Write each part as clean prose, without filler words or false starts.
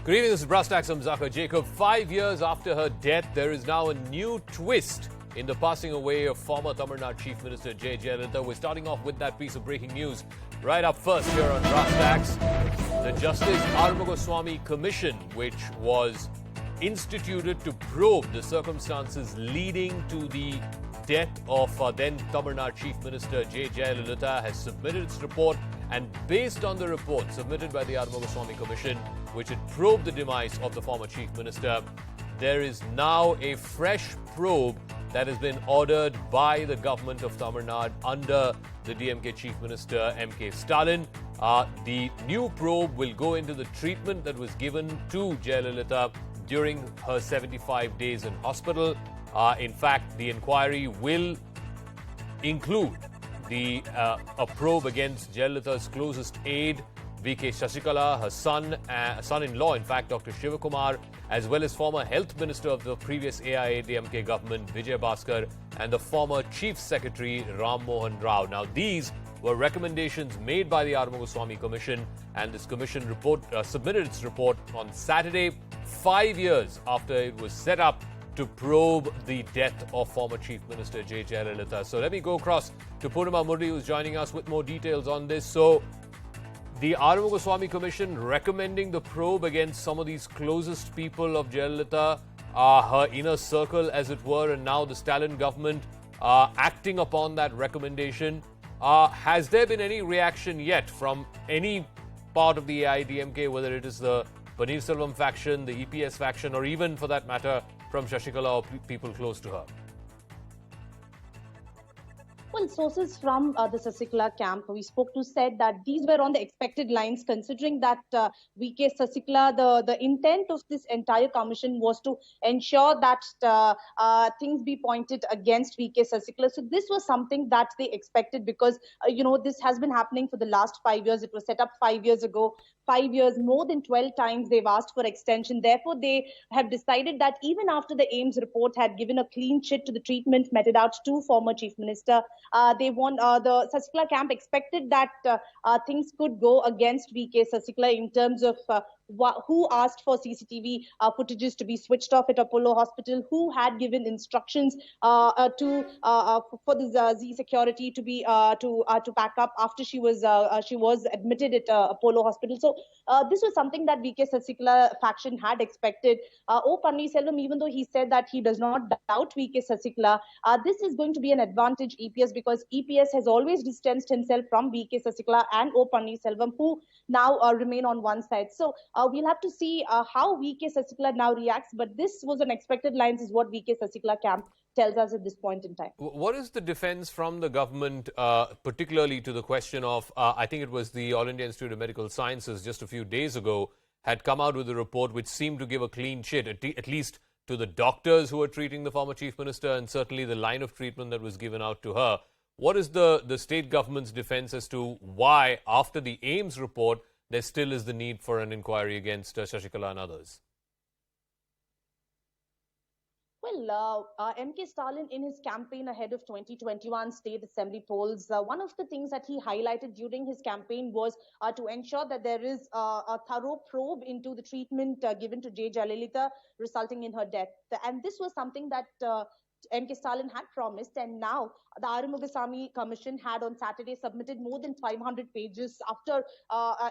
Good evening, this is Brastax. I'm Zaka Jacob. 5 years after her death, there is now a new twist in the passing away of former Tamil Nadu Chief Minister Jayalalithaa. We're starting off with that piece of breaking news right up first here on Brastax. The Justice Arumugaswamy Commission, which was instituted to probe the circumstances leading to the death of then Tamil Nadu Chief Minister Jayalalithaa, has submitted its report, and based on the report submitted by the Arumugaswamy Commission, which had probed the demise of the former Chief Minister, there is now a fresh probe that has been ordered by the government of Tamil Nadu under the DMK Chief Minister MK Stalin. The new probe will go into the treatment that was given to Jayalalithaa during her 75 days in hospital. In fact, the inquiry will include a probe against Jayalalitha's closest aide, VK Shashikala, her son-in-law, in fact, Dr. Shivakumar, as well as former health minister of the previous AIADMK government, Vijay Bhaskar, and the former chief secretary, Ram Mohan Rao. Now, these were recommendations made by the Arumugaswamy Commission, and this commission submitted its report on Saturday, 5 years after it was set up to probe the death of former Chief Minister Jayalalithaa. So let me go across to Purnima Murli, who's joining us with more details on this. So the Arumugaswamy Commission recommending the probe against some of these closest people of Jayalalithaa, her inner circle as it were, and now the Stalin government acting upon that recommendation. Has there been any reaction yet from any part of the AIDMK, whether it is the Paneerselvam faction, the EPS faction, or even for that matter from Shashikala or people close to her? Well, sources from the Sasikala camp we spoke to said that these were on the expected lines, considering that VK Sasikala, the intent of this entire commission was to ensure that things be pointed against VK Sasikala. So this was something that they expected because, this has been happening for the last 5 years. It was set up 5 years ago. 5 years, more than 12 times they've asked for extension. Therefore, they have decided that even after the AIIMS report had given a clean chit to the treatment meted out to former Chief Minister, the Sasikala camp expected that things could go against VK Sasikala in terms of who asked for CCTV footages to be switched off at Apollo Hospital, who had given instructions for the Z security to be to pack up after she was admitted at Apollo Hospital. So this was something that VK Sasikala faction had expected. O Paneerselvam, even though he said that he does not doubt VK Sasikala, this is going to be an advantage EPS because EPS has always distanced himself from VK Sasikala and O Paneerselvam, who now remain on one side. So we'll have to see how VK Sasikala now reacts, but this was an expected lines is what VK Sasikala camp tells us at this point in time. What is the defense from the government, particularly to the question of, I think it was the All India Institute of Medical Sciences just a few days ago, had come out with a report which seemed to give a clean chit, at least to the doctors who were treating the former Chief Minister and certainly the line of treatment that was given out to her. What is the state government's defense as to why, after the AIIMS report, there still is the need for an inquiry against Shashikala and others? Well, MK Stalin, in his campaign ahead of 2021 state assembly polls, one of the things that he highlighted during his campaign was to ensure that there is a thorough probe into the treatment given to Jayalalithaa, resulting in her death. And this was something that MK Stalin had promised, and now the Arumugaswamy Commission had on Saturday submitted more than 500 pages after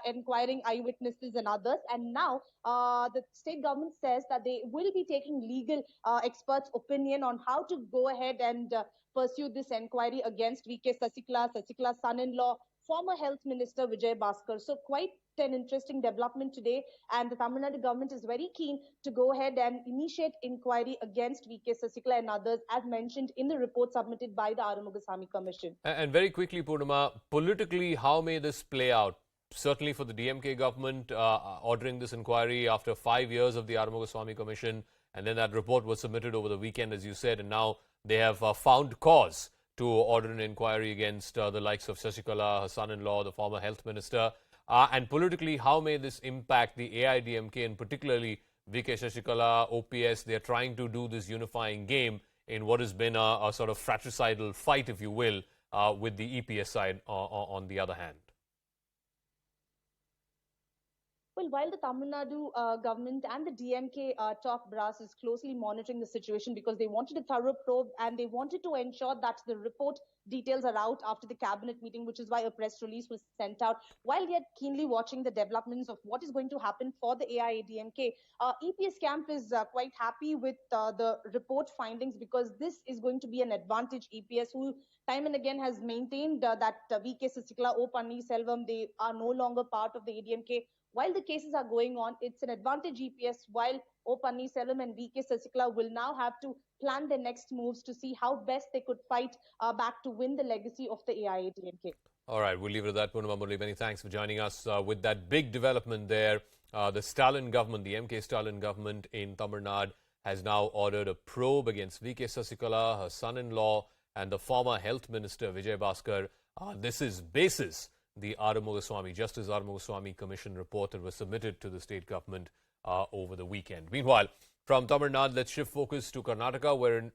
inquiring eyewitnesses and others. And now the state government says that they will be taking legal experts' opinion on how to go ahead and pursue this inquiry against VK Sasikala, Sasikala's son-in-law, former health minister Vijay Bhaskar. So quite an interesting development today, and the Tamil Nadu government is very keen to go ahead and initiate inquiry against VK Sasikala and others, as mentioned in the report submitted by the Arumugaswamy Commission. And very quickly, Purnima, politically, how may this play out? Certainly for the DMK government ordering this inquiry after 5 years of the Arumugaswamy Commission, and then that report was submitted over the weekend, as you said, and now they have found cause to order an inquiry against the likes of Shashikala, her son-in-law, the former health minister. And politically, how may this impact the AIDMK and particularly VK Shashikala, OPS? They're trying to do this unifying game in what has been a sort of fratricidal fight, if you will, with the EPS side on the other hand. Well, while the Tamil Nadu government and the DMK top brass is closely monitoring the situation because they wanted a thorough probe and they wanted to ensure that the report details are out after the cabinet meeting, which is why a press release was sent out. While they are keenly watching the developments of what is going to happen for the AIADMK, EPS camp is quite happy with the report findings because this is going to be an advantage. EPS, who time and again has maintained that VK Sasikala, O Selvam, they are no longer part of the ADMK. While the cases are going on, it's an advantage EPS, while O Selvam and VK Sasikala will now have to plan their next moves to see how best they could fight back to win the legacy of the AIADMK. All right, we'll leave it at that. Purnima Murli, many thanks for joining us with that big development there. The Stalin government, the MK Stalin government in Tamil Nadu, has now ordered a probe against VK Sasikala, her son-in-law, and the former health minister, Vijay Bhaskar. This is basis the Arumugaswamy, Justice Arumugaswamy Commission report that was submitted to the state government over the weekend. Meanwhile, from Tamil Nadu, let's shift focus to Karnataka, where